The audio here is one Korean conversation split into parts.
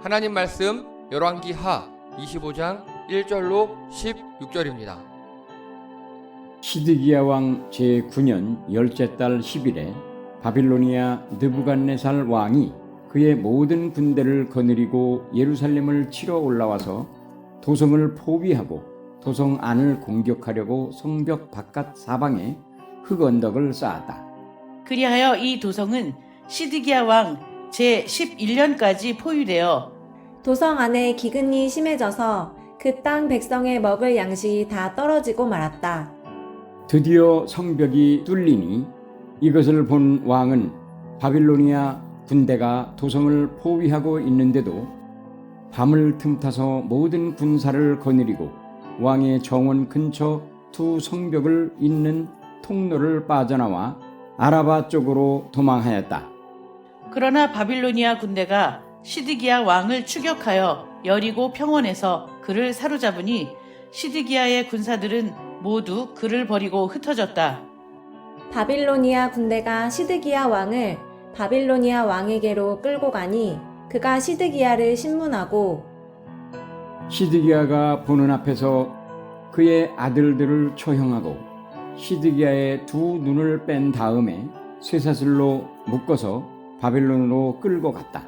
하나님 말씀 열왕기하 25장 1절로 16절입니다. 시드기야 왕 제9년 열째 달 10일에 바빌로니아 느부갓네살 왕이 그의 모든 군대를 거느리고 예루살렘을 치러 올라와서 도성을 포위하고 도성 안을 공격하려고 성벽 바깥 사방에 흙언덕을 쌓았다. 그리하여 이 도성은 시드기야 왕 제11년까지 포위되어 도성 안에 기근이 심해져서 그 땅 백성의 먹을 양식이 다 떨어지고 말았다. 드디어 성벽이 뚫리니 이것을 본 왕은 바빌로니아 군대가 도성을 포위하고 있는데도 밤을 틈타서 모든 군사를 거느리고 왕의 정원 근처 두 성벽을 잇는 통로를 빠져나와 아라바 쪽으로 도망하였다. 그러나 바빌로니아 군대가 시드기야 왕을 추격하여 여리고 평원에서 그를 사로잡으니 시드기야의 군사들은 모두 그를 버리고 흩어졌다. 바빌로니아 군대가 시드기야 왕을 바빌로니아 왕에게로 끌고 가니 그가 시드기야를 신문하고 시드기야가 보는 앞에서 그의 아들들을 처형하고 시드기야의 두 눈을 뺀 다음에 쇠사슬로 묶어서 바빌론으로 끌고 갔다.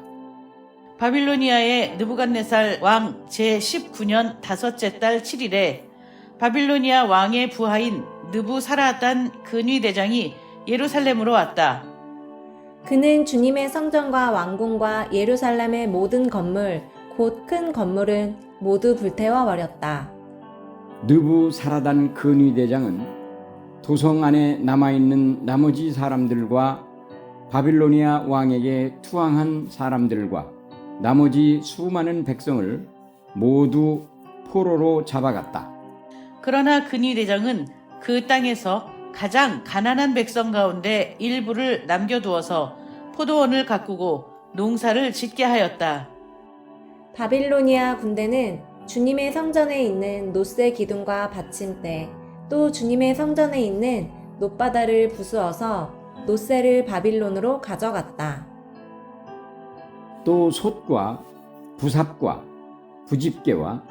바빌로니아의 느부갓네살 왕 제19년 다섯째 달 7일에 바빌로니아 왕의 부하인 느부사라단 근위대장이 예루살렘으로 왔다. 그는 주님의 성전과 왕궁과 예루살렘의 모든 건물 곧 큰 건물은 모두 불태워 버렸다. 느부사라단 근위대장은 도성 안에 남아있는 나머지 사람들과 바빌로니아 왕에게 투항한 사람들과 나머지 수많은 백성을 모두 포로로 잡아갔다. 그러나 근위대장은 그 땅에서 가장 가난한 백성 가운데 일부를 남겨두어서 포도원을 가꾸고 농사를 짓게 하였다. 바빌로니아 군대는 주님의 성전에 있는 노세 기둥과 받침대 또 주님의 성전에 있는 놋바다를 부수어서 노세를 바빌론으로 가져갔다. 또 솥과 부삽과 부집게와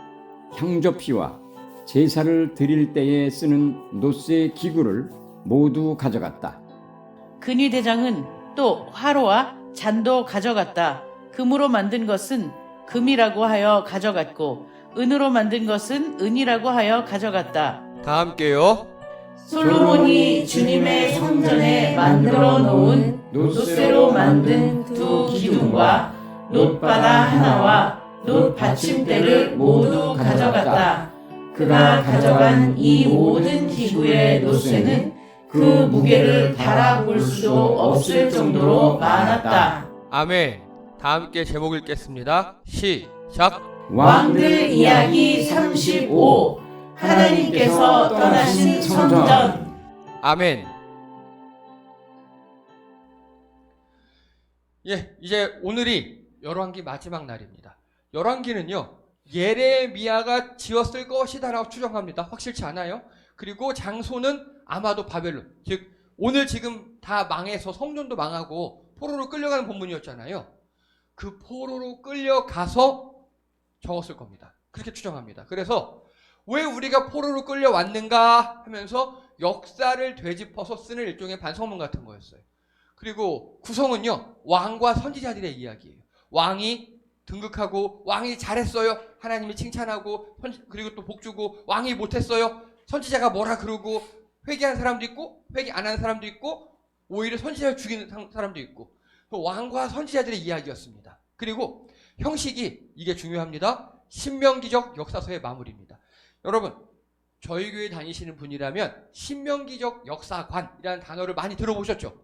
향접시와 제사를 드릴 때에 쓰는 노세 기구를 모두 가져갔다. 근위대장은 또 화로와 잔도 가져갔다. 금으로 만든 것은 금이라고 하여 가져갔고 은으로 만든 것은 은이라고 하여 가져갔다. 다 함께요. 솔로몬이 주님의 성전에 만들어 놓은 노쇠로 만든 두 기둥과 놋바다 하나와 놋 받침대를 모두 가져갔다. 그가 가져간 이 모든 기구의 노쇠는 그 무게를 달아볼 수도 없을 정도로 많았다. 아멘. 다 함께 제목 읽겠습니다. 시작. 왕들 이야기 35 하나님께서 떠나신 성전. 아멘. 예, 이제 오늘이 열왕기 마지막 날입니다. 열왕기는요, 예레미야가 지었을 것이다라고 추정합니다. 확실치 않아요. 그리고 장소는 아마도 바벨론, 즉 오늘 지금 다 망해서 성전도 망하고 포로로 끌려가는 본문이었잖아요. 그 포로로 끌려가서 적었을 겁니다. 그렇게 추정합니다. 그래서 왜 우리가 포로로 끌려왔는가 하면서 역사를 되짚어서 쓰는 일종의 반성문 같은 거였어요. 그리고 구성은요, 왕과 선지자들의 이야기예요. 왕이 등극하고 왕이 잘했어요, 하나님이 칭찬하고, 그리고 또 복주고, 왕이 못했어요, 선지자가 뭐라 그러고, 회개한 사람도 있고 회개 안 한 사람도 있고 오히려 선지자를 죽이는 사람도 있고, 또 왕과 선지자들의 이야기였습니다. 그리고 형식이 이게 중요합니다. 신명기적 역사서의 마무리입니다. 여러분, 저희 교회 다니시는 분이라면 신명기적 역사관이라는 단어를 많이 들어보셨죠?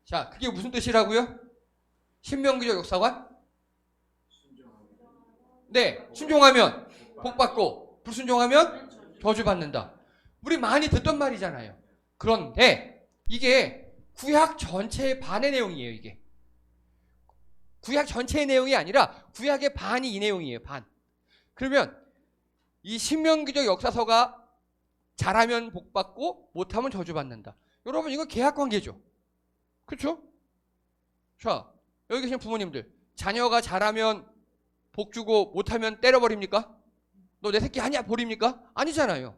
자, 그게 무슨 뜻이라고요? 신명기적 역사관? 네, 순종하면 복받고 불순종하면 저주받는다. 우리 많이 듣던 말이잖아요. 그런데 이게 구약 전체의 반의 내용이에요. 이게 구약 전체의 내용이 아니라 구약의 반이 이 내용이에요. 반. 그러면 이 신명기적 역사서가 잘하면 복받고 못하면 저주받는다. 여러분, 이거 계약관계죠. 그렇죠? 자, 여기 계신 부모님들, 자녀가 잘하면 복 주고 못하면 때려버립니까? 너 내 새끼 아니야 버립니까? 아니잖아요.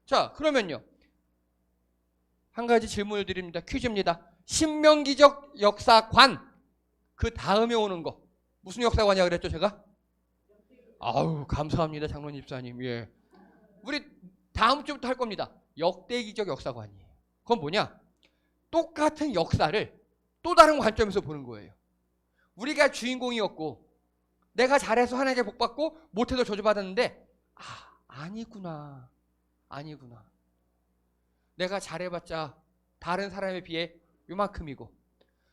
자, 그러면요. 한 가지 질문을 드립니다. 퀴즈입니다. 신명기적 역사관 그 다음에 오는 거 무슨 역사관이야 그랬죠 제가? 아우 감사합니다 장로님 집사님. 예. 우리 다음 주부터 할 겁니다. 역대기적 역사관이에요. 그건 뭐냐? 똑같은 역사를 또 다른 관점에서 보는 거예요. 우리가 주인공이었고 내가 잘해서 하나님께 복받고 못해도 저주받았는데 아니구나. 내가 잘해봤자 다른 사람에 비해 요만큼이고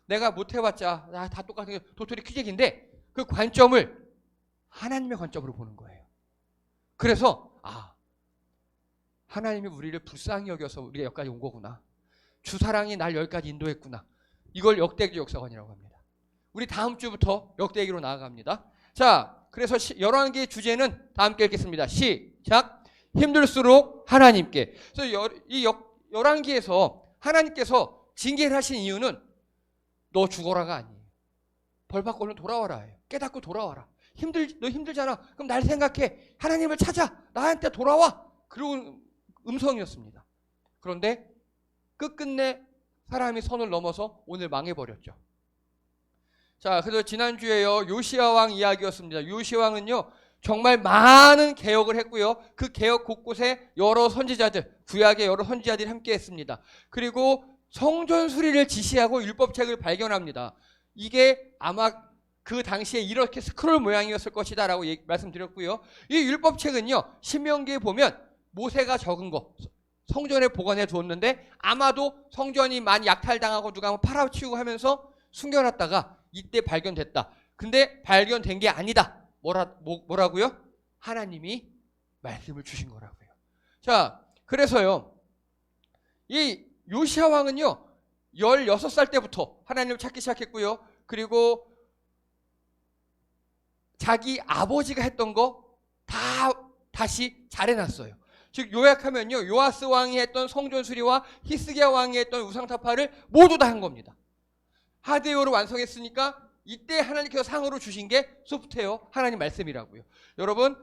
내가 못해봤자 다 똑같은 도토리 퀴직인데 그 관점을 하나님의 관점으로 보는 거예요. 그래서 하나님이 우리를 불쌍히 여겨서 우리가 여기까지 온 거구나. 주사랑이 날 여기까지 인도했구나. 이걸 역대기 역사관이라고 합니다. 우리 다음 주부터 역대기로 나아갑니다. 자, 그래서 열왕기의 주제는 다 함께 읽겠습니다. 시작. 힘들수록 하나님께. 그래서 이 열왕기에서 하나님께서 징계를 하신 이유는 너 죽어라가 아니에요. 벌 받고 얼른 돌아와라. 깨닫고 돌아와라. 너 힘들잖아. 그럼 날 생각해. 하나님을 찾아. 나한테 돌아와. 그런 음성이었습니다. 그런데 끝끝내 사람이 선을 넘어서 오늘 망해버렸죠. 자, 그래서 지난주에요. 요시야 왕 이야기였습니다. 요시야 왕은요. 정말 많은 개혁을 했고요. 그 개혁 곳곳에 여러 선지자들, 구약의 여러 선지자들이 함께 했습니다. 그리고 성전 수리를 지시하고 율법책을 발견합니다. 이게 아마 그 당시에 이렇게 스크롤 모양이었을 것이다 라고 말씀드렸고요. 이 율법책은요. 신명기에 보면 모세가 적은 거 성전에 보관해 두었는데 아마도 성전이 많이 약탈당하고 누가 한번 팔아치우고 하면서 숨겨놨다가 이때 발견됐다. 근데 발견된 게 아니다. 뭐라고요? 하나님이 말씀을 주신 거라고요. 자, 그래서요. 이 요시야 왕은요. 16살 때부터 하나님을 찾기 시작했고요. 그리고 자기 아버지가 했던 거 다 다시 잘해놨어요. 즉 요약하면요. 요아스 왕이 했던 성전 수리와 히스기야 왕이 했던 우상타파를 모두 다 한 겁니다. 하드웨어로 완성했으니까 이때 하나님께서 상으로 주신 게 소프트웨어 하나님 말씀이라고요. 여러분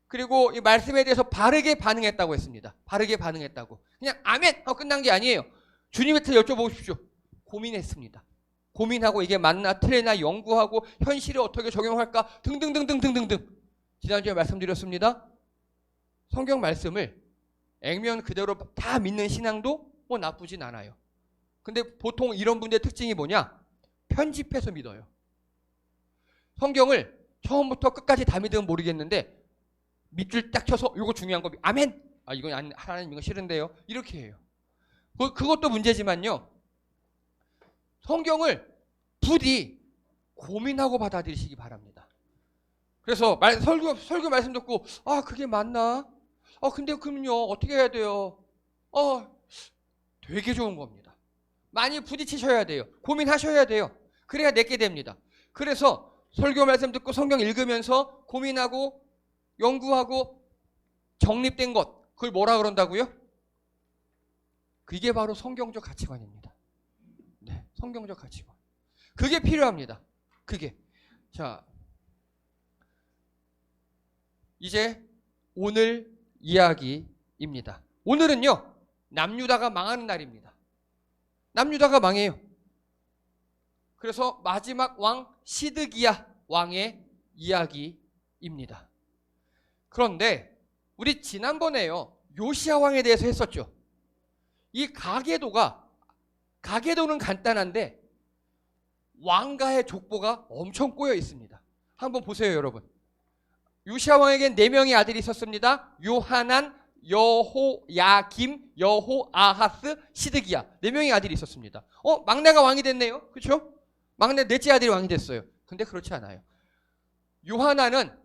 그리고 이 말씀에 대해서 바르게 반응했다고 했습니다. 바르게 반응했다고. 그냥 아멘 하고 끝난 게 아니에요. 주님한테 여쭤보십시오. 고민했습니다. 고민하고 이게 맞나 틀리나 연구하고 현실에 어떻게 적용할까 등등등등등등등. 지난주에 말씀드렸습니다. 성경 말씀을 액면 그대로 다 믿는 신앙도 뭐 나쁘진 않아요. 근데 보통 이런 분들의 특징이 뭐냐? 편집해서 믿어요. 성경을 처음부터 끝까지 다 믿으면 모르겠는데 밑줄 딱 쳐서 이거 중요한 거 아멘! 이건 하나님 이거 싫은데요. 이렇게 해요. 그것도 문제지만요. 성경을 부디 고민하고 받아들이시기 바랍니다. 그래서 설교 말씀 듣고 그게 맞나? 근데 그럼요 어떻게 해야 돼요? 되게 좋은 겁니다. 많이 부딪히셔야 돼요. 고민하셔야 돼요. 그래야 내게 됩니다. 그래서 설교 말씀 듣고 성경 읽으면서 고민하고 연구하고 정립된 것 그걸 뭐라 그런다고요? 그게 바로 성경적 가치관입니다. 네, 성경적 가치관. 그게 필요합니다. 그게. 자, 이제 오늘 이야기입니다. 오늘은요. 남유다가 망하는 날입니다. 남유다가 망해요. 그래서 마지막 왕 시드기야 왕의 이야기입니다. 그런데 우리 지난번에요. 요시야 왕에 대해서 했었죠. 이 가계도는 간단한데 왕가의 족보가 엄청 꼬여 있습니다. 한번 보세요, 여러분. 요시야 왕에겐 4명의 아들이 있었습니다. 요하난, 여호야김, 여호아하스, 시드기야. 4명의 아들이 있었습니다. 막내가 왕이 됐네요. 그렇죠? 막내 넷째 아들이 왕이 됐어요. 근데 그렇지 않아요. 요하난은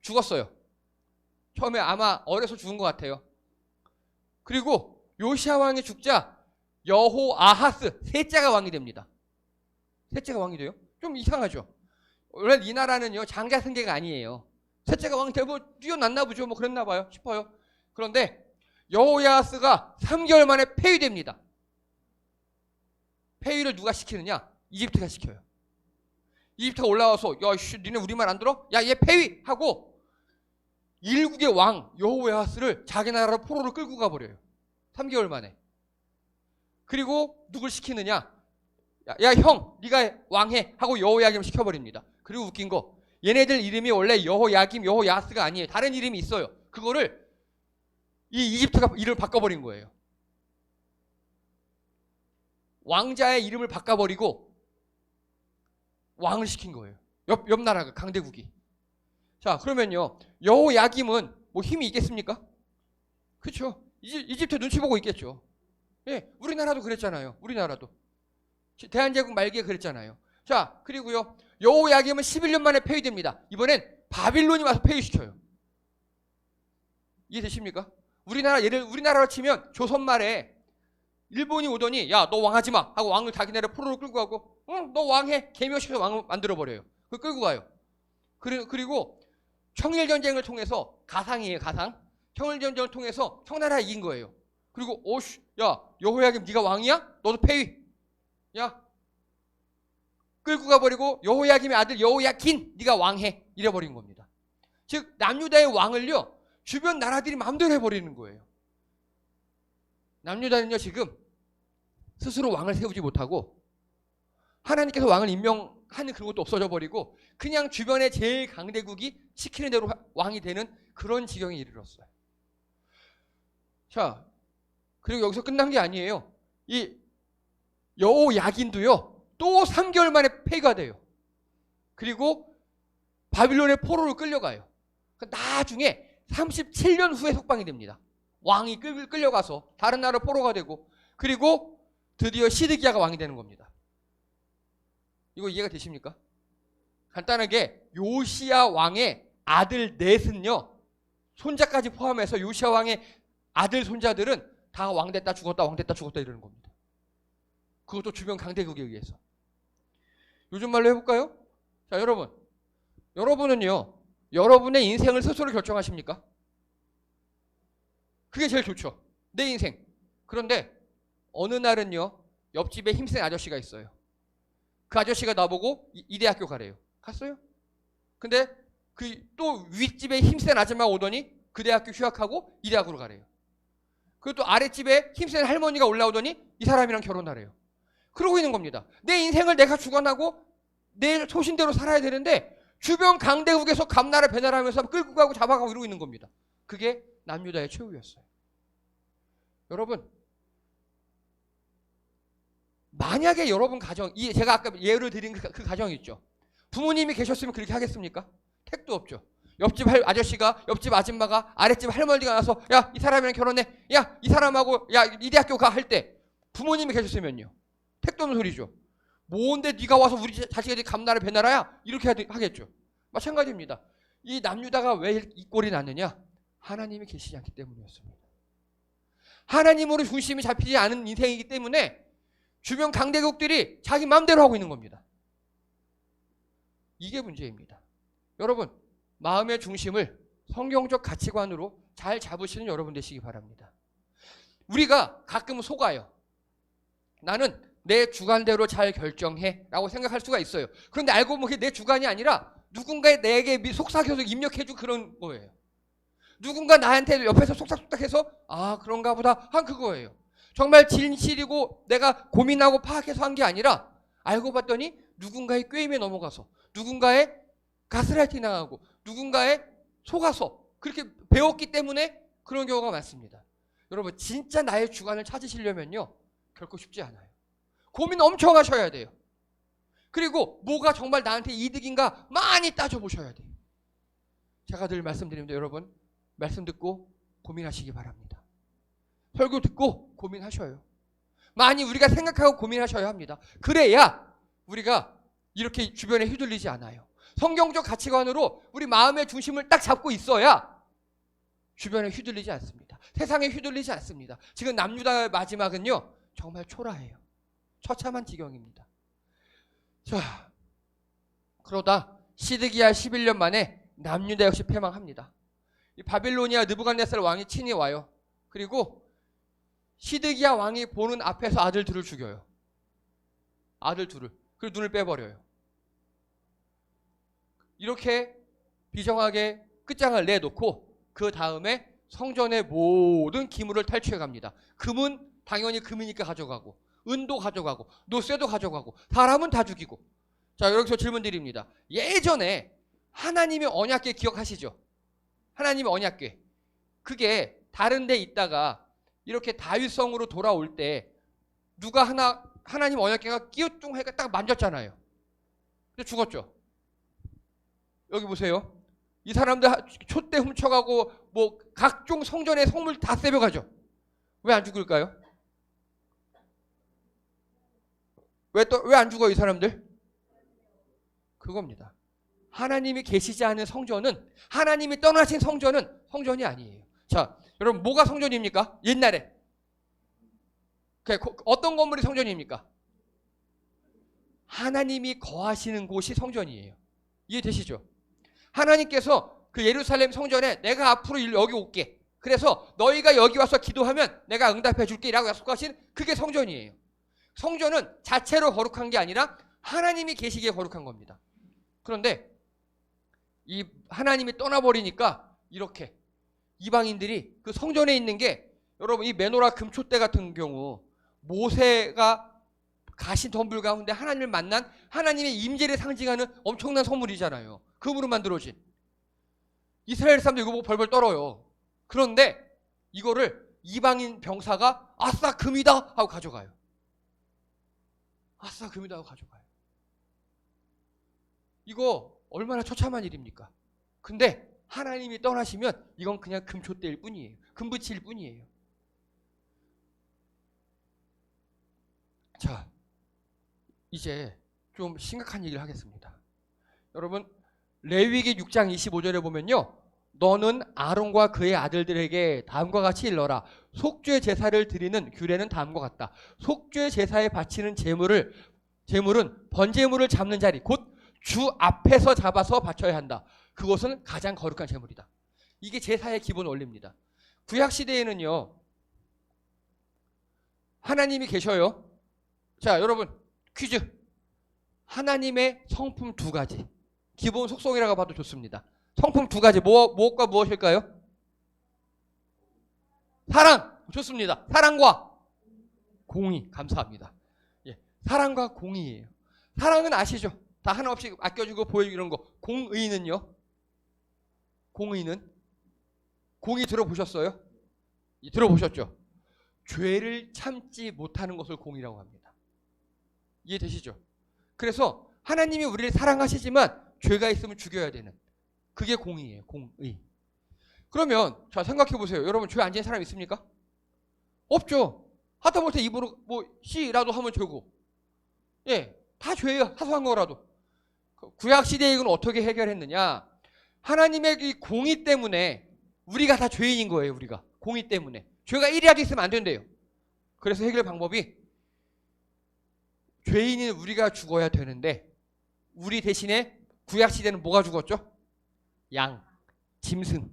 죽었어요. 처음에 아마 어려서 죽은 것 같아요. 그리고 요시야 왕이 죽자 여호아하스 셋째가 왕이 됩니다. 셋째가 왕이 돼요? 좀 이상하죠. 원래 이 나라는요 장자승계가 아니에요. 셋째가 왕이 되고 뛰어났나 보죠. 뭐 그랬나 봐요 싶어요. 그런데 여호야스가 3개월 만에 폐위됩니다. 폐위를 누가 시키느냐? 이집트가 시켜요. 이집트가 올라와서 야, 씨, 니네 우리 말 안 들어? 야, 얘 폐위하고 일국의 왕 여호야스를 자기 나라로 포로로 끌고 가버려요. 3개월 만에. 그리고 누굴 시키느냐? 야, 형, 네가 왕해 하고 여호야김을 시켜버립니다. 그리고 웃긴 거, 얘네들 이름이 원래 여호야김, 여호야스가 아니에요. 다른 이름이 있어요. 그거를 이 이집트가 이름을 바꿔버린 거예요. 왕자의 이름을 바꿔버리고 왕을 시킨 거예요. 옆 나라가 강대국이. 자, 그러면요, 여호야김은 뭐 힘이 있겠습니까? 그렇죠. 이집트 눈치 보고 있겠죠. 예, 우리나라도 그랬잖아요. 우리나라도 대한제국 말기에 그랬잖아요. 자, 그리고요, 여호야김은 11년 만에 폐위됩니다. 이번엔 바빌론이 와서 폐위시켜요. 이해되십니까? 우리나라로 치면 조선 말에 일본이 오더니 야, 너 왕하지 마 하고 왕을 자기네를 포로로 끌고 가고, 응, 너 왕해 개명시켜서 왕을 만들어 버려요. 그 끌고 가요. 그리고 청일전쟁을 통해서, 가상이에요, 가상. 청일전쟁을 통해서 청나라가 이긴 거예요. 그리고 오씨, 야, 여호야김 네가 왕이야? 너도 폐위. 야, 끌고 가버리고 여호야김의 아들 여호야킨 네가 왕해 이래버린 겁니다. 즉 남유다의 왕을요, 주변 나라들이 마음대로 해버리는 거예요. 남유다는요, 지금 스스로 왕을 세우지 못하고 하나님께서 왕을 임명하는 그런 것도 없어져 버리고 그냥 주변의 제일 강대국이 시키는 대로 왕이 되는 그런 지경에 이르렀어요. 자, 그리고 여기서 끝난 게 아니에요. 이 여호야긴도요, 또 3개월 만에 폐위가 돼요. 그리고 바빌론의 포로로 끌려가요. 나중에 37년 후에 석방이 됩니다. 왕이 끌려가서 다른 나라 포로가 되고, 그리고 드디어 시드기야가 왕이 되는 겁니다. 이거 이해가 되십니까? 간단하게 요시야 왕의 아들 넷은요, 손자까지 포함해서 요시야 왕의 아들 손자들은 다 왕됐다 죽었다 왕됐다 죽었다 이러는 겁니다. 그것도 주변 강대국에 의해서. 요즘 말로 해볼까요? 자, 여러분은요, 여러분의 인생을 스스로 결정하십니까? 그게 제일 좋죠. 내 인생. 그런데 어느 날은요, 옆집에 힘센 아저씨가 있어요. 그 아저씨가 나보고 이 대학교 가래요. 갔어요. 근데 그 또 윗집에 힘센 아줌마가 오더니 그 대학교 휴학하고 이 대학으로 가래요. 그리고 또 아랫집에 힘센 할머니가 올라오더니 이 사람이랑 결혼하래요. 그러고 있는 겁니다. 내 인생을 내가 주관하고 내 소신대로 살아야 되는데 주변 강대국에서 감나라 배나라하면서 끌고 가고 잡아가고 이러고 있는 겁니다. 그게 남유다의 최후였어요. 여러분, 만약에 여러분 가정, 제가 아까 예를 드린 그 가정이 있죠. 부모님이 계셨으면 그렇게 하겠습니까? 택도 없죠. 옆집 아저씨가, 옆집 아줌마가, 아랫집 할머니가 나서 야, 이 사람이랑 결혼해. 야, 이 사람하고 야, 이 대학교 가 할 때 부모님이 계셨으면요, 택도 없는 소리죠. 뭔데 네가 와서 우리 자식이 감나라 배나라야? 이렇게 하겠죠. 마찬가지입니다. 이 남유다가 왜 이 꼴이 났느냐? 하나님이 계시지 않기 때문이었습니다. 하나님으로 중심이 잡히지 않은 인생이기 때문에 주변 강대국들이 자기 마음대로 하고 있는 겁니다. 이게 문제입니다. 여러분, 마음의 중심을 성경적 가치관으로 잘 잡으시는 여러분 되시기 바랍니다. 우리가 가끔은 속아요. 나는 내 주관대로 잘 결정해 라고 생각할 수가 있어요. 그런데 알고 보면 그게 내 주관이 아니라 누군가의 내게 속삭여서 입력해준 그런 거예요. 누군가 나한테 옆에서 속삭속삭해서 아, 그런가 보다 한 그거예요. 정말 진실이고 내가 고민하고 파악해서 한 게 아니라 알고 봤더니 누군가의 꾀임에 넘어가서, 누군가의 가스라이팅 당하고, 누군가의 속아서 그렇게 배웠기 때문에 그런 경우가 많습니다. 여러분, 진짜 나의 주관을 찾으시려면요, 결코 쉽지 않아요. 고민 엄청 하셔야 돼요. 그리고 뭐가 정말 나한테 이득인가 많이 따져보셔야 돼요. 제가 늘 말씀드립니다. 여러분, 말씀 듣고 고민하시기 바랍니다. 설교 듣고 고민하셔요. 많이 우리가 생각하고 고민하셔야 합니다. 그래야 우리가 이렇게 주변에 휘둘리지 않아요. 성경적 가치관으로 우리 마음의 중심을 딱 잡고 있어야 주변에 휘둘리지 않습니다. 세상에 휘둘리지 않습니다. 지금 남유다의 마지막은요, 정말 초라해요. 처참한 지경입니다. 자, 그러다 시드기야 11년 만에 남유다 역시 패망합니다. 이 바빌로니아 느부갓네살 왕이 친히 와요. 그리고 시드기야 왕이 보는 앞에서 아들 둘을 죽여요. 아들 둘을. 그리고 눈을 빼버려요. 이렇게 비정하게 끝장을 내놓고 그 다음에 성전의 모든 기물을 탈취해 갑니다. 금은 당연히 금이니까 가져가고, 은도 가져가고, 노쇠도 가져가고, 사람은 다 죽이고. 자, 여기서 질문 드립니다. 예전에 하나님의 언약궤 기억하시죠? 하나님의 언약궤. 그게 다른 데 있다가 이렇게 다윗성으로 돌아올 때 누가 하나님 언약궤가 끼우뚱해가 딱 만졌잖아요. 근데 죽었죠. 여기 보세요. 이 사람들 촛대 훔쳐가고 뭐 각종 성전의 성물 다 세벼가죠. 왜 안 죽을까요? 왜 안 죽어요, 이 사람들? 그겁니다. 하나님이 계시지 않은 성전은, 하나님이 떠나신 성전은 성전이 아니에요. 자, 여러분 뭐가 성전입니까? 옛날에 어떤 건물이 성전입니까? 하나님이 거하시는 곳이 성전이에요. 이해되시죠? 하나님께서 그 예루살렘 성전에 내가 앞으로 여기 올게, 그래서 너희가 여기 와서 기도하면 내가 응답해 줄게 라고 약속하신 그게 성전이에요. 성전은 자체로 거룩한 게 아니라 하나님이 계시기에 거룩한 겁니다. 그런데 이 하나님이 떠나버리니까 이렇게 이방인들이 그 성전에 있는 게, 여러분 이 메노라 금촛대 같은 경우 모세가 가신 덤불 가운데 하나님을 만난 하나님의 임재를 상징하는 엄청난 선물이잖아요. 금으로 만들어진. 이스라엘 사람들 이거 보고 벌벌 떨어요. 그런데 이거를 이방인 병사가 아싸 금이다 하고 가져가요. 아싸 금이다 하고 가져가요. 이거 얼마나 처참한 일입니까? 근데 하나님이 떠나시면 이건 그냥 금촛대일 뿐이에요. 금붙일 뿐이에요. 자, 이제 좀 심각한 얘기를 하겠습니다. 여러분 레위기 6장 25절에 보면요, 너는 아론과 그의 아들들에게 다음과 같이 일러라. 속죄 제사를 드리는 규례는 다음과 같다. 속죄 제사에 바치는 제물은 번제물을 잡는 자리, 곧 주 앞에서 잡아서 바쳐야 한다. 그것은 가장 거룩한 제물이다. 이게 제사의 기본 원리입니다. 구약 시대에는요, 하나님이 계셔요. 자, 여러분 퀴즈. 하나님의 성품 두 가지. 기본 속성이라고 봐도 좋습니다. 성품 두 가지. 무엇과 무엇일까요? 사랑. 좋습니다. 사랑과 공의. 감사합니다. 예, 사랑과 공의예요. 사랑은 아시죠? 다 하나 없이 아껴주고 보여주고 이런 거. 공의는요? 공의는? 공의 들어보셨어요? 예, 들어보셨죠? 죄를 참지 못하는 것을 공의라고 합니다. 이해되시죠? 그래서 하나님이 우리를 사랑하시지만 죄가 있으면 죽여야 되는, 그게 공의예요. 공의. 그러면 자 생각해 보세요. 여러분 죄 안 지은 사람 있습니까? 없죠. 하다못해 입으로 뭐 씨라도 하면 죄고, 예, 다 죄예요. 사소한 거라도. 구약 시대에 이건 어떻게 해결했느냐? 하나님의 이 공의 때문에 우리가 다 죄인인 거예요. 우리가 공의 때문에 죄가 1이라도 있으면 안 된대요. 그래서 해결 방법이, 죄인인 우리가 죽어야 되는데 우리 대신에 구약 시대는 뭐가 죽었죠? 양, 짐승,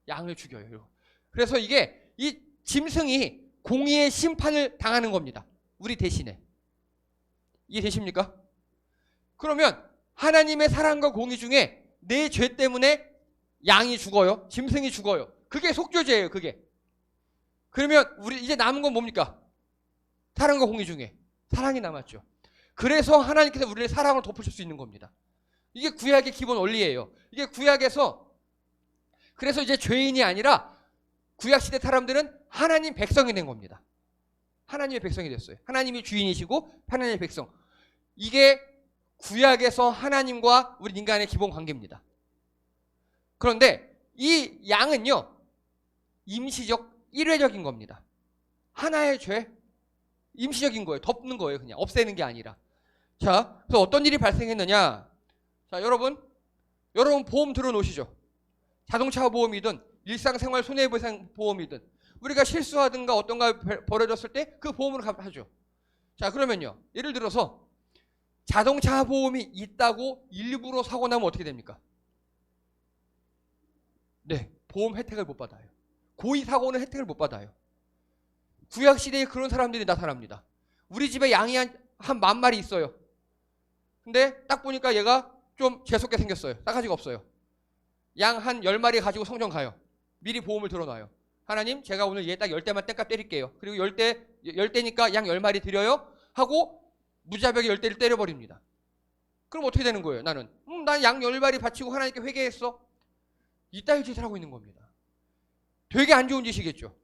양을 죽여요. 그래서 이게 이 짐승이 공의의 심판을 당하는 겁니다. 우리 대신에. 이해되십니까? 그러면 하나님의 사랑과 공의 중에 내 죄 때문에 양이 죽어요. 짐승이 죽어요. 그게 속죄죄예요. 그게. 그러면 우리 이제 남은 건 뭡니까? 사랑과 공의 중에 사랑이 남았죠. 그래서 하나님께서 우리의 사랑을 덮으실 수 있는 겁니다. 이게 구약의 기본 원리예요. 이게 구약에서, 그래서 이제 죄인이 아니라 구약 시대 사람들은 하나님 백성이 된 겁니다. 하나님의 백성이 됐어요. 하나님이 주인이시고 하나님의 백성. 이게 구약에서 하나님과 우리 인간의 기본 관계입니다. 그런데 이 양은요, 임시적, 일회적인 겁니다. 하나의 죄, 임시적인 거예요. 덮는 거예요. 그냥 없애는 게 아니라. 자, 그래서 어떤 일이 발생했느냐? 자, 여러분 보험 들어놓으시죠. 자동차 보험이든 일상생활 손해배상 보험이든 우리가 실수하든가 어떤가 벌어졌을 때 그 보험으로 하죠. 자, 그러면요, 예를 들어서 자동차 보험이 있다고 일부러 사고 나면 어떻게 됩니까? 네, 보험 혜택을 못 받아요. 고의 사고는 혜택을 못 받아요. 구약 시대에 그런 사람들이 나타납니다. 우리 집에 양이 한 10,000마리 있어요. 근데 딱 보니까 얘가 좀 재수없게 생겼어요. 싸가지가 없어요. 양 한 10마리 가지고 성전 가요. 미리 보험을 들어놔요. 하나님, 제가 오늘 얘 딱 10대만 땡값 때릴게요. 그리고 10대니까 양 10마리 드려요. 하고 무자벽에 10대를 때려버립니다. 그럼 어떻게 되는 거예요? 나는 난 양 10마리 바치고 하나님께 회개했어. 이따위 짓을 하고 있는 겁니다. 되게 안 좋은 짓이겠죠.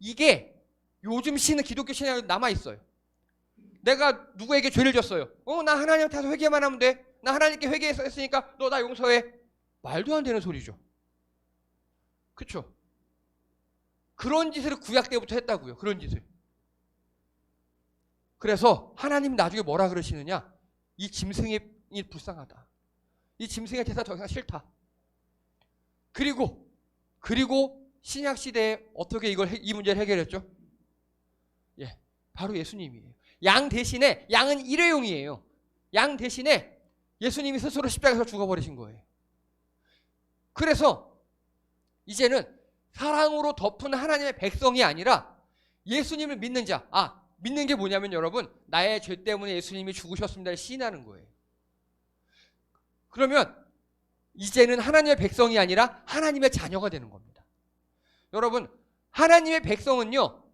이게 요즘 기독교 신앙에 남아있어요. 내가 누구에게 죄를 졌어요. 나 하나님한테 가서 회개만 하면 돼. 나 하나님께 회개했으니까 너 나 용서해. 말도 안 되는 소리죠. 그쵸? 그런 짓을 구약 때부터 했다고요. 그런 짓을. 그래서 하나님 나중에 뭐라 그러시느냐? 이 짐승이 불쌍하다. 이 짐승의 제사 더 이상 싫다. 그리고 신약 시대에 어떻게 이 문제를 해결했죠? 예, 바로 예수님이에요. 양 대신에 양은 일회용이에요. 양 대신에 예수님이 스스로 십자가에서 죽어버리신 거예요. 그래서 이제는 사랑으로 덮은 하나님의 백성이 아니라 예수님을 믿는 자. 믿는 게 뭐냐면 여러분, 나의 죄 때문에 예수님이 죽으셨습니다를 시인하는 거예요. 그러면 이제는 하나님의 백성이 아니라 하나님의 자녀가 되는 겁니다. 여러분, 하나님의 백성은요,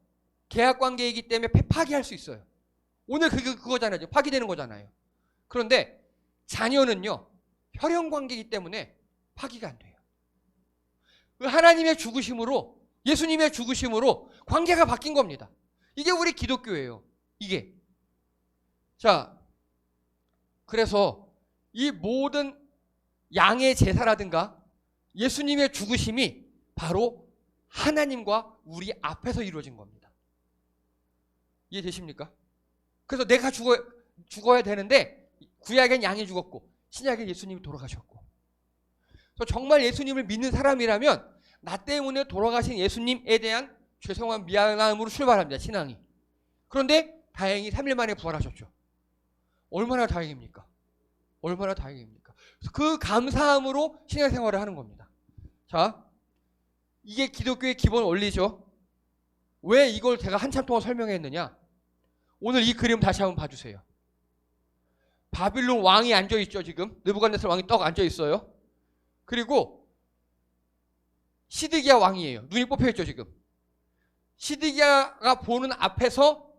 계약관계이기 때문에 파기할 수 있어요. 오늘 그거잖아요. 파기되는 거잖아요. 그런데 자녀는요, 혈연관계이기 때문에 파기가 안 돼요. 하나님의 죽으심으로, 예수님의 죽으심으로 관계가 바뀐 겁니다. 이게 우리 기독교예요. 이게. 자, 그래서 이 모든 양의 제사라든가 예수님의 죽으심이 바로 하나님과 우리 앞에서 이루어진 겁니다. 이해되십니까? 그래서 내가 죽어야 되는데 구약엔 양이 죽었고 신약엔 예수님이 돌아가셨고, 그래서 정말 예수님을 믿는 사람이라면 나 때문에 돌아가신 예수님에 대한 죄송한 미안함으로 출발합니다. 신앙이. 그런데 다행히 3일 만에 부활하셨죠. 얼마나 다행입니까? 얼마나 다행입니까? 그 감사함으로 신앙생활을 하는 겁니다. 자, 이게 기독교의 기본 원리죠. 왜 이걸 제가 한참 동안 설명했느냐? 오늘 이 그림 다시 한번 봐주세요. 바빌론 왕이 앉아있죠. 지금 느부갓네살 왕이 떡 앉아있어요. 그리고 시드기야 왕이에요. 눈이 뽑혀있죠. 지금 시드기야가 보는 앞에서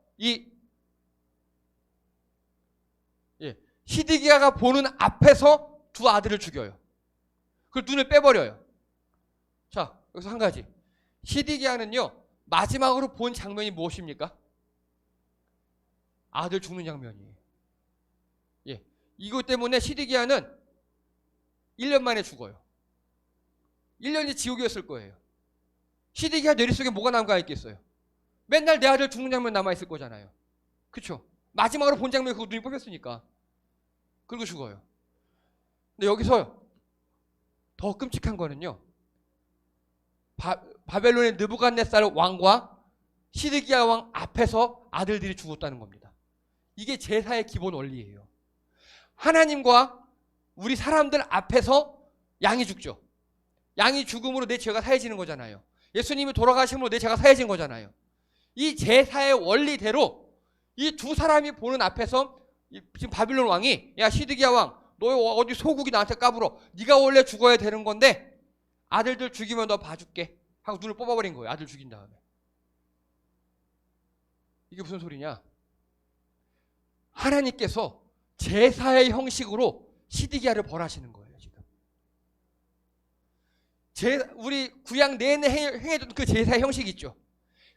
시드기야가 보는 앞에서 두 아들을 죽여요. 그걸 눈을 빼버려요. 자, 여기서 한 가지. 시드기야는요, 마지막으로 본 장면이 무엇입니까? 아들 죽는 장면이에요. 예, 이것 때문에 시드기야는 1년 만에 죽어요. 1년이 지옥이었을 거예요. 시드기야 뇌리 속에 뭐가 남아 있겠어요? 맨날 내 아들 죽는 장면 남아 있을 거잖아요. 그쵸? 마지막으로 본 장면이 그 눈이 뽑혔으니까. 그리고 죽어요. 근데 여기서 더 끔찍한 거는요, 바벨론의 느부갓네살 왕과 시드기야 왕 앞에서 아들들이 죽었다는 겁니다. 이게 제사의 기본 원리예요. 하나님과 우리 사람들 앞에서 양이 죽죠. 양이 죽음으로 내 죄가 사해지는 거잖아요. 예수님이 돌아가심으로 내 죄가 사해진 거잖아요. 이 제사의 원리대로 이 두 사람이 보는 앞에서 지금 바빌론 왕이, 야 시드기야 왕, 너 어디 소고기 나한테 까불어. 네가 원래 죽어야 되는 건데 아들들 죽이면 너 봐줄게 하고 눈을 뽑아버린 거예요. 아들 죽인 다음에. 이게 무슨 소리냐? 하나님께서 제사의 형식으로 시드기야를 벌하시는 거예요. 지금 우리 구약 내내 행해던 그 제사의 형식이 있죠.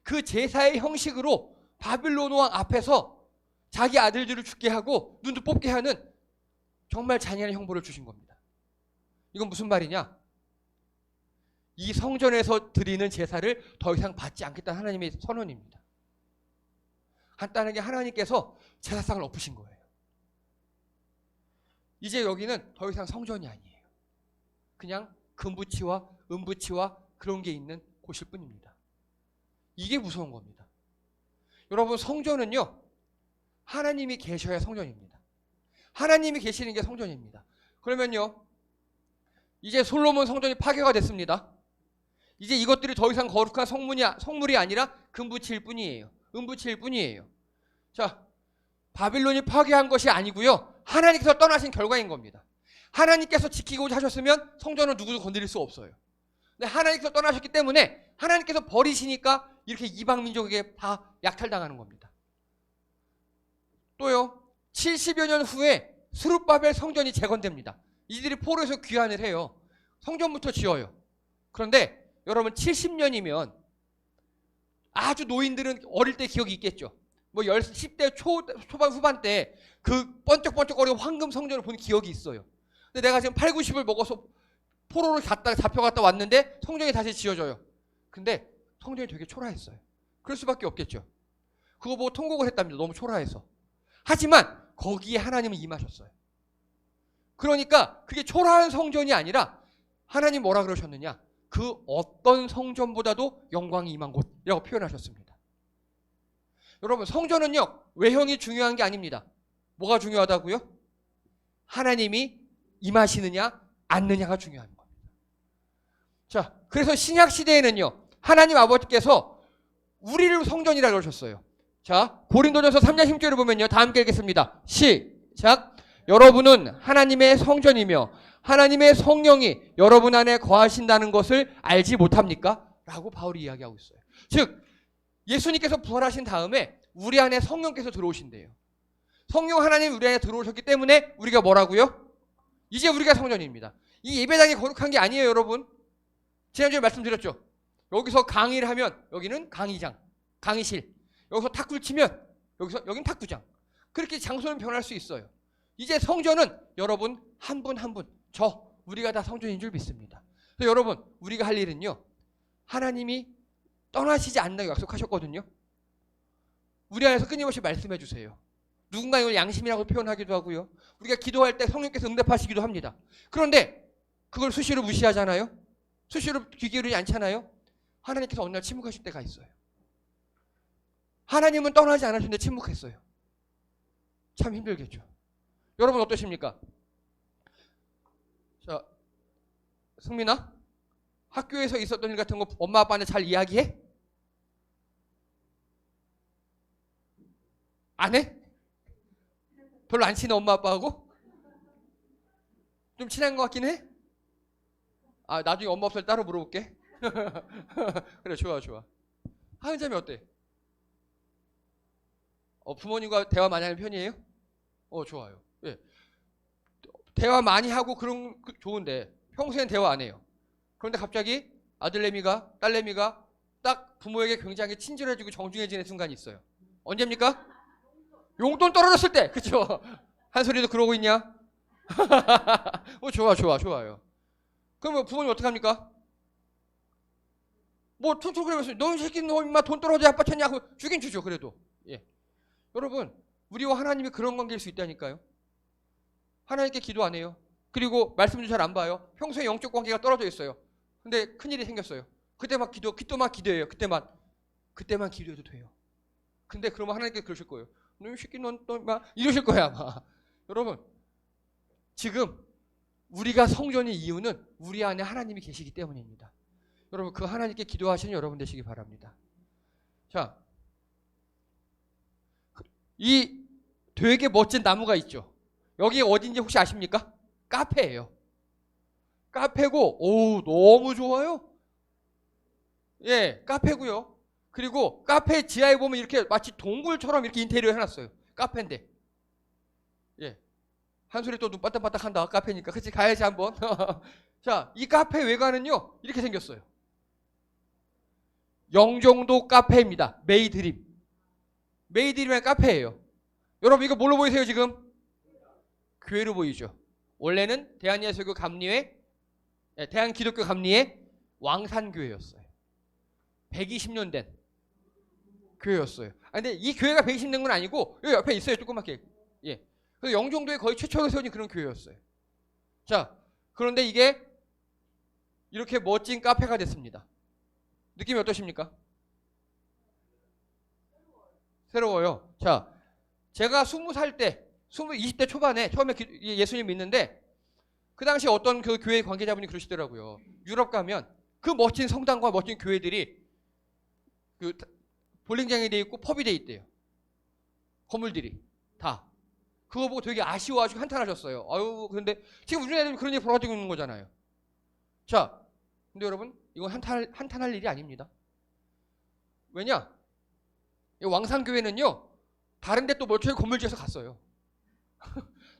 그 제사의 형식으로 바빌론 왕 앞에서 자기 아들들을 죽게 하고 눈도 뽑게 하는 정말 잔인한 형벌을 주신 겁니다. 이건 무슨 말이냐? 이 성전에서 드리는 제사를 더 이상 받지 않겠다는 하나님의 선언입니다. 간단하게 하나님께서 제사상을 엎으신 거예요. 이제 여기는 더 이상 성전이 아니에요. 그냥 금부치와 은부치와 그런 게 있는 곳일 뿐입니다. 이게 무서운 겁니다. 여러분, 성전은요, 하나님이 계셔야 성전입니다. 하나님이 계시는 게 성전입니다. 그러면요, 이제 솔로몬 성전이 파괴가 됐습니다. 이제 이것들이 더 이상 거룩한 성물이 아니라 금부치일 뿐이에요. 은부치일 뿐이에요. 자, 바빌론이 파괴한 것이 아니고요, 하나님께서 떠나신 결과인 겁니다. 하나님께서 지키고자 하셨으면 성전은 누구도 건드릴 수 없어요. 근데 하나님께서 떠나셨기 때문에 하나님께서 버리시니까 이렇게 이방 민족에게 다 약탈당하는 겁니다. 또요, 70여 년 후에 스룹바벨 성전이 재건됩니다. 이들이 포로에서 귀환을 해요. 성전부터 지어요. 그런데 여러분 70년이면 아주 노인들은 어릴 때 기억이 있겠죠. 뭐 10대 초반 후반 때 그 번쩍번쩍거리는 황금 성전을 본 기억이 있어요. 근데 내가 지금 8, 90을 먹어서 포로로 잡혀갔다 왔는데 성전이 다시 지어져요. 근데 성전이 되게 초라했어요. 그럴 수밖에 없겠죠. 그거 보고 통곡을 했답니다. 너무 초라해서. 하지만 거기에 하나님은 임하셨어요. 그러니까 그게 초라한 성전이 아니라 하나님 뭐라 그러셨느냐? 그 어떤 성전보다도 영광이 임한 곳이라고 표현하셨습니다. 여러분, 성전은요, 외형이 중요한 게 아닙니다. 뭐가 중요하다고요? 하나님이 임하시느냐 않느냐가 중요한 겁니다. 자, 그래서 신약 시대에는요, 하나님 아버지께서 우리를 성전이라고 그러셨어요. 자, 고린도전서 3장 10절을 보면요, 다 함께 읽겠습니다. 시작. 여러분은 하나님의 성전이며 하나님의 성령이 여러분 안에 거하신다는 것을 알지 못합니까? 라고 바울이 이야기하고 있어요. 즉, 예수님께서 부활하신 다음에 우리 안에 성령께서 들어오신대요. 성령 하나님 우리 안에 들어오셨기 때문에 우리가 뭐라고요? 이제 우리가 성전입니다. 이 예배당이 거룩한 게 아니에요, 여러분. 지난주에 말씀드렸죠. 여기서 강의를 하면 여기는 강의장, 강의실. 여기서 탁구를 치면 여긴 탁구장. 그렇게 장소는 변할 수 있어요. 이제 성전은 여러분 한 분 한 분, 우리가 다 성전인 줄 믿습니다. 그래서 여러분, 우리가 할 일은요, 하나님이 떠나시지 않는다고 약속하셨거든요. 우리 안에서 끊임없이 말씀해 주세요. 누군가 이걸 양심이라고 표현하기도 하고요. 우리가 기도할 때 성령께서 응답하시기도 합니다. 그런데 그걸 수시로 무시하잖아요. 수시로 귀 기울이지 않잖아요. 하나님께서 어느 날 침묵하실 때가 있어요. 하나님은 떠나지 않으셨는데 침묵했어요. 참 힘들겠죠. 여러분 어떠십니까? 자, 승민아, 학교에서 있었던 일 같은 거 엄마 아빠한테 잘 이야기해? 안 해? 별로 안 친해, 엄마 아빠하고? 좀 친한 것 같긴 해? 아, 나중에 엄마 없을 때 따로 물어볼게. 그래, 좋아. 하은자매 어때? 부모님과 대화 많이 하는 편이에요? 좋아요. 예. 대화 많이 하고 그런 좋은데 평소엔 대화 안 해요. 그런데 갑자기 아들내미가, 딸내미가 딱 부모에게 굉장히 친절해지고 정중해지는 순간이 있어요. 언제입니까? 용돈 떨어졌을 때, 그쵸? 한소리도 그러고 있냐? 좋아요. 그러면 부모님 어떡합니까? 뭐 퉁퉁 그러면서 너 새끼 너 임마 돈 떨어져 아빠 쳤냐고 주긴 주죠. 그래도. 예. 여러분, 우리와 하나님이 그런 관계일 수 있다니까요. 하나님께 기도 안 해요. 그리고 말씀도 잘 안 봐요. 평소에 영적 관계가 떨어져 있어요. 근데 큰일이 생겼어요. 그때 막 기도해요. 그때만 기도해도 돼요. 근데 그러면 하나님께 그러실 거예요. 너 새끼 너 이러실 거야 아마. 여러분, 지금 우리가 성전의 이유는 우리 안에 하나님이 계시기 때문입니다. 여러분, 그 하나님께 기도하시는 여러분 되시기 바랍니다. 자, 이 되게 멋진 나무가 있죠. 여기 어딘지 혹시 아십니까? 카페예요. 카페고, 너무 좋아요. 예, 카페고요. 그리고 카페 지하에 보면 이렇게 마치 동굴처럼 이렇게 인테리어 해놨어요. 카페인데. 예. 한소리 또 눈 반딱반딱 한다. 카페니까. 그치? 가야지 한번. 자, 이 카페 외관은요, 이렇게 생겼어요. 영종도 카페입니다. 메이드림. 메이드림의 카페예요. 여러분, 이거 뭘로 보이세요, 지금? 교회로 보이죠. 원래는 대한예수교 감리회, 대한기독교 감리회 왕산교회였어요. 120년 된 교회였어요. 근데 이 교회가 120년 된 건 아니고 여기 옆에 있어요, 조그맣게. 예. 그래서 영종도에 거의 최초로 세워진 그런 교회였어요. 자, 그런데 이게 이렇게 멋진 카페가 됐습니다. 느낌이 어떠십니까? 새로워요. 자, 제가 20살 때, 20대 초반에 처음에 예수님 믿는데 그 당시 어떤 그 교회 관계자분이 그러시더라고요. 유럽 가면 그 멋진 성당과 멋진 교회들이 그 볼링장이 돼 있고 펍이 돼 있대요. 건물들이 다. 그거 보고 되게 아쉬워하시고 한탄하셨어요. 아유, 그런데 지금 우리나라에 그런 일이 벌어지고 있는 거잖아요. 자, 근데 여러분, 이건 한탄할 일이 아닙니다. 왜냐? 이 왕산교회는요, 다른 데 또 멀쩡히 건물 지어서 갔어요.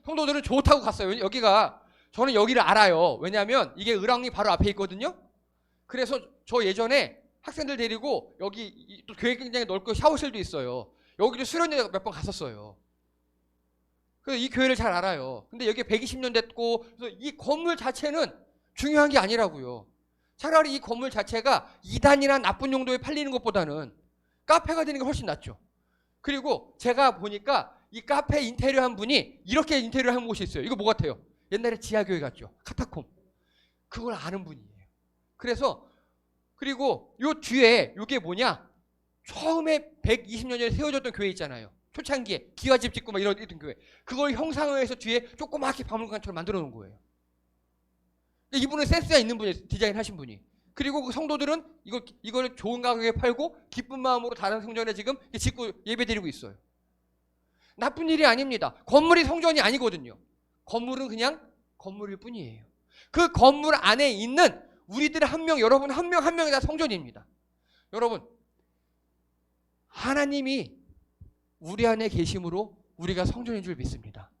성도들은 좋다고 갔어요. 여기가, 저는 여기를 알아요. 왜냐하면 이게 을왕리 바로 앞에 있거든요. 그래서 저 예전에 학생들 데리고 여기 또 교회 굉장히 넓고 샤워실도 있어요. 여기도 수련회 몇 번 갔었어요. 그래서 이 교회를 잘 알아요. 근데 여기 120년 됐고, 그래서 이 건물 자체는 중요한 게 아니라고요. 차라리 이 건물 자체가 이단이나 나쁜 용도에 팔리는 것보다는 카페가 되는 게 훨씬 낫죠. 그리고 제가 보니까 이 카페 인테리어 한 분이 이렇게 인테리어 한 곳이 있어요. 이거 뭐 같아요? 옛날에 지하교회 같죠. 카타콤. 그걸 아는 분이에요. 그래서 그리고 요 뒤에 요게 뭐냐? 처음에 120년 전에 세워졌던 교회 있잖아요. 초창기에 기와집 짓고 막 이러던 교회. 그걸 형상화해서 뒤에 조그맣게 박물관처럼 만들어 놓은 거예요. 이분은 센스가 있는 분이에요. 디자인하신 분이. 그리고 그 성도들은 이걸 좋은 가격에 팔고 기쁜 마음으로 다른 성전에 지금 짓고 예배드리고 있어요. 나쁜 일이 아닙니다. 건물이 성전이 아니거든요. 건물은 그냥 건물일 뿐이에요. 그 건물 안에 있는 우리들 한 명, 여러분 한 명 한 명이 다 성전입니다. 여러분, 하나님이 우리 안에 계심으로 우리가 성전인 줄 믿습니다.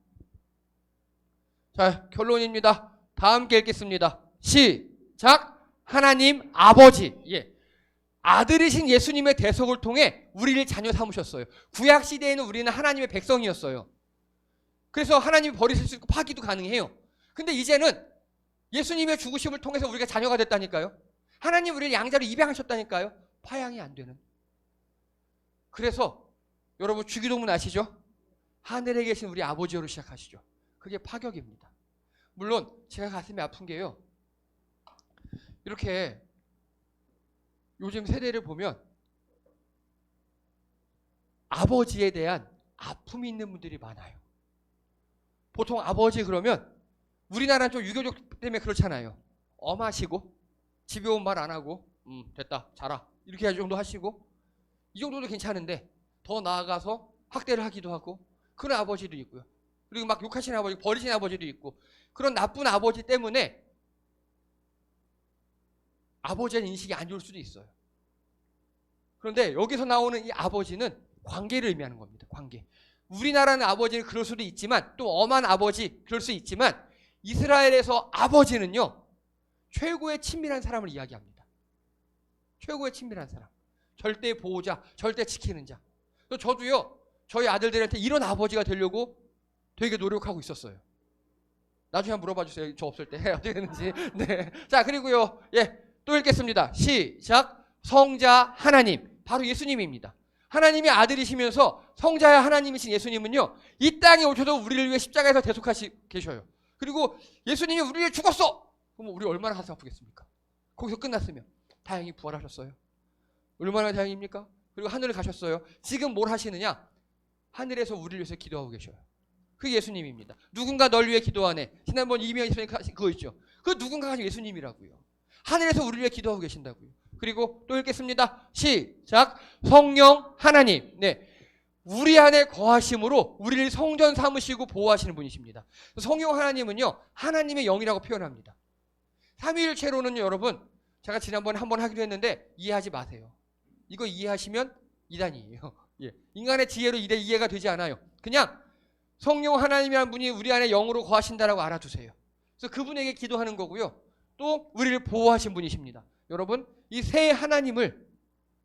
자, 결론입니다. 다 함께 읽겠습니다. 시작. 하나님 아버지, 아들이신 예수님의 대속을 통해 우리를 자녀 삼으셨어요. 구약 시대에는 우리는 하나님의 백성이었어요. 그래서 하나님이 버리실 수 있고 파기도 가능해요. 근데 이제는 예수님의 죽으심을 통해서 우리가 자녀가 됐다니까요. 하나님 우리를 양자로 입양하셨다니까요. 파양이 안 되는. 그래서 여러분 주기도문 아시죠? 하늘에 계신 우리 아버지여로 시작하시죠. 그게 파격입니다. 물론 제가 가슴이 아픈 게요. 이렇게 요즘 세대를 보면 아버지에 대한 아픔이 있는 분들이 많아요. 보통 아버지 그러면 우리나라는 좀 유교적 때문에 그렇잖아요. 엄하시고 집에 온 말 안 하고 됐다 자라 이렇게 정도 하시고 이 정도도 괜찮은데 더 나아가서 학대를 하기도 하고 그런 아버지도 있고요. 그리고 막 욕하시는 아버지, 버리시는 아버지도 있고 그런 나쁜 아버지 때문에 아버지의 인식이 안 좋을 수도 있어요. 그런데 여기서 나오는 이 아버지는 관계를 의미하는 겁니다. 관계. 우리나라는 아버지는 그럴 수도 있지만 또 엄한 아버지 그럴 수 있지만 이스라엘에서 아버지는요 최고의 친밀한 사람을 이야기합니다. 최고의 친밀한 사람. 절대 보호자, 절대 지키는 자. 저도요 저희 아들들한테 이런 아버지가 되려고 되게 노력하고 있었어요. 나중에 한번 물어봐 주세요. 저 없을 때 어떻게 됐는지. 네. 자 그리고요 또 읽겠습니다. 시작. 성자 하나님, 바로 예수님입니다. 하나님이 아들이시면서 성자야 하나님이신 예수님은요 이 땅에 오셔서 우리를 위해 십자가에서 대속하시 계셔요. 그리고 예수님이 우리를 위해 죽었어. 그럼 우리 얼마나 가슴 아프겠습니까? 거기서 끝났으면 다행히 부활하셨어요. 얼마나 다행입니까? 그리고 하늘을 가셨어요. 지금 뭘 하시느냐? 하늘에서 우리를 위해서 기도하고 계셔요. 그게 예수님입니다. 누군가 널 위해 기도하네. 지난번 이미영 예수님 그거 있죠. 그 누군가가 예수님이라고요. 하늘에서 우리를 위해 기도하고 계신다고요. 그리고 또 읽겠습니다. 시작. 성령 하나님. 네. 우리 안에 거하심으로 우리를 성전 삼으시고 보호하시는 분이십니다. 성령 하나님은요. 하나님의 영이라고 표현합니다. 삼위일체로는 여러분 제가 지난번에 한번 하기로 했는데 이해하지 마세요. 이거 이해하시면 이단이에요. 인간의 지혜로 이해가 되지 않아요. 그냥 성령 하나님이라는 분이 우리 안에 영으로 거하신다라고 알아두세요. 그래서 그분에게 기도하는 거고요. 또 우리를 보호하신 분이십니다. 여러분 이 세 하나님을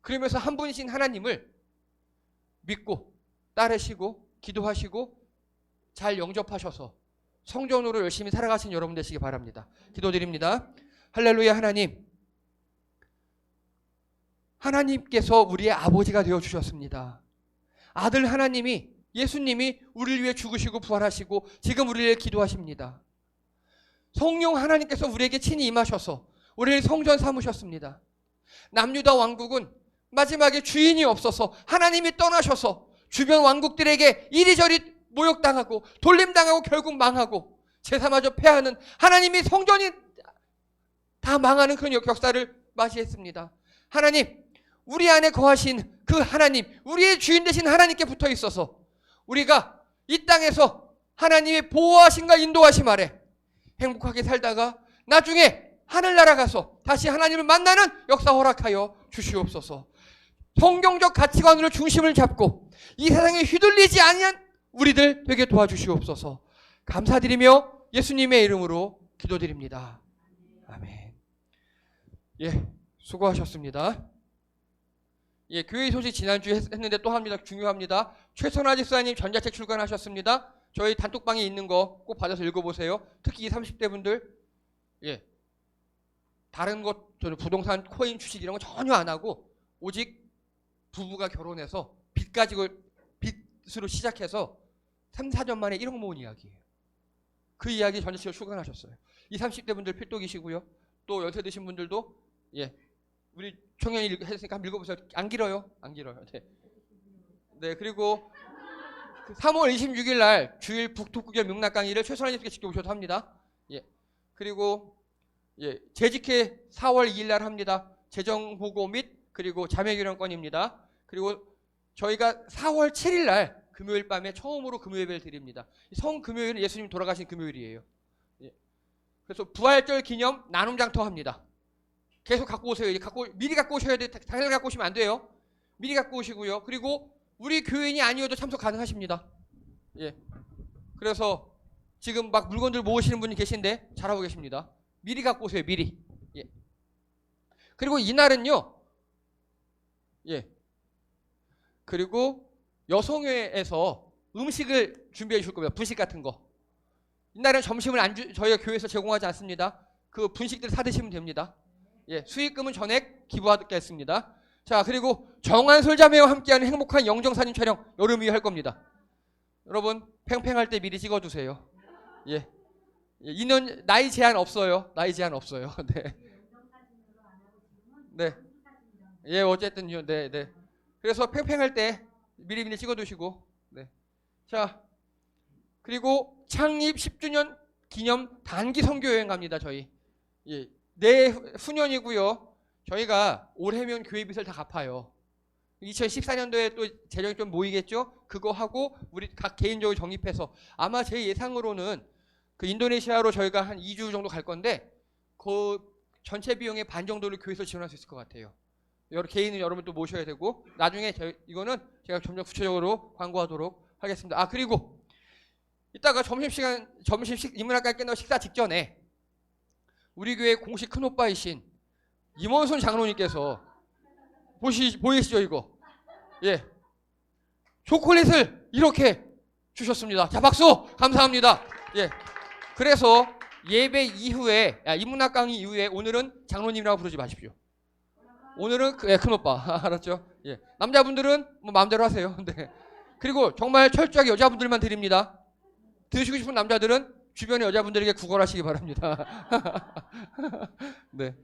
그러면서 한 분이신 하나님을 믿고 따르시고 기도하시고 잘 영접하셔서 성전으로 열심히 살아가신 여러분 되시기 바랍니다. 기도드립니다. 할렐루야. 하나님께서 우리의 아버지가 되어주셨습니다. 아들 하나님이 예수님이 우리를 위해 죽으시고 부활하시고 지금 우리를 위해 기도하십니다. 성령 하나님께서 우리에게 친히 임하셔서 우리를 성전 삼으셨습니다. 남유다 왕국은 마지막에 주인이 없어서 하나님이 떠나셔서 주변 왕국들에게 이리저리 모욕당하고 돌림당하고 결국 망하고 제사마저 폐하는 하나님이 성전이 다 망하는 그런 역사를 맞이했습니다. 하나님, 우리 안에 거하신 그 하나님, 우리의 주인 되신 하나님께 붙어 있어서 우리가 이 땅에서 하나님의 보호하심과 인도하심 아래 행복하게 살다가 나중에 하늘나라 가서 다시 하나님을 만나는 역사 허락하여 주시옵소서. 성경적 가치관으로 중심을 잡고 이 세상에 휘둘리지 아니한 우리들 되게 도와주시옵소서. 감사드리며 예수님의 이름으로 기도드립니다. 아멘. 예, 수고하셨습니다. 예, 교회 소식 지난주에 했는데 또 합니다. 중요합니다. 최선화 집사님 전자책 출간하셨습니다. 저희 단톡방에 있는 거 꼭 받아서 읽어보세요. 특히 이 30대 분들, 예, 다른 것, 부동산, 코인, 주식 이런 거 전혀 안 하고 오직 부부가 결혼해서 빚 가지고 빚으로 시작해서 3, 4년 만에 1억 모은 이야기예요. 그 이야기 전자책을 출간하셨어요. 이 30대 분들 필독이시고요. 또 연세 드신 분들도, 예, 우리 청년이 했으니까 한번 읽어보세요. 안 길어요. 안 길어요. 네. 네, 그리고 3월 26일 날 주일 북토구결 명락 강의를 최선화 님께 직접 오셔도 합니다. 예. 그리고 예, 재직회 4월 2일 날 합니다. 재정 보고 및 그리고 자매 교련권입니다. 그리고 저희가 4월 7일 날 금요일 밤에 처음으로 금요 예배를 드립니다. 성 금요일은 예수님 돌아가신 금요일이에요. 예. 그래서 부활절 기념 나눔 장터 합니다. 계속 갖고 오세요. 이제 미리 갖고 오셔야 돼요. 당일 갖고 오시면 안 돼요. 미리 갖고 오시고요. 그리고 우리 교인이 아니어도 참석 가능하십니다. 예. 그래서 지금 막 물건들 모으시는 분이 계신데 잘하고 계십니다. 미리 갖고 오세요. 미리. 예. 그리고 이날은요. 예. 그리고 여성회에서 음식을 준비해 줄 겁니다. 분식 같은 거. 이날은 점심을 저희가 교회에서 제공하지 않습니다. 그 분식들 사 드시면 됩니다. 예, 수익금은 전액 기부하겠습니다. 자, 그리고 정한솔 자매와 함께하는 행복한 영정사진 촬영 여름 이후 할 겁니다. 여러분 팽팽할 때 미리 찍어두세요. 예, 인원 나이 제한 없어요. 나이 제한 없어요. 네, 네, 예, 어쨌든요, 네, 네. 그래서 팽팽할 때 미리 찍어두시고, 네. 자, 그리고 창립 10주년 기념 단기 선교 여행 갑니다. 저희. 예. 내후년이고요. 저희가 올해면 교회 빚을 다 갚아요. 2014년도에 또 재정이 좀 모이겠죠? 그거 하고 우리 각 개인적으로 적립해서 아마 제 예상으로는 그 인도네시아로 저희가 한 2주 정도 갈 건데 그 전체 비용의 반 정도를 교회에서 지원할 수 있을 것 같아요. 여러 개인은 여러분 또 모셔야 되고 나중에 이거는 제가 점점 구체적으로 광고하도록 하겠습니다. 아, 그리고 이따가 인문학과 끝나고 식사 직전에 우리 교회 공식 큰오빠이신 임원순 장로님께서 보이시죠 이거? 예, 초콜릿을 이렇게 주셨습니다. 자, 박수! 감사합니다. 예, 그래서 예배 이후에 인문학 강의 이후에 오늘은 장로님이라고 부르지 마십시오. 오늘은 큰오빠. 알았죠? 예, 남자분들은 뭐 마음대로 하세요. 네. 그리고 정말 철저하게 여자분들만 드립니다. 드시고 싶은 남자들은 주변의 여자분들에게 구걸하시기 바랍니다. 네.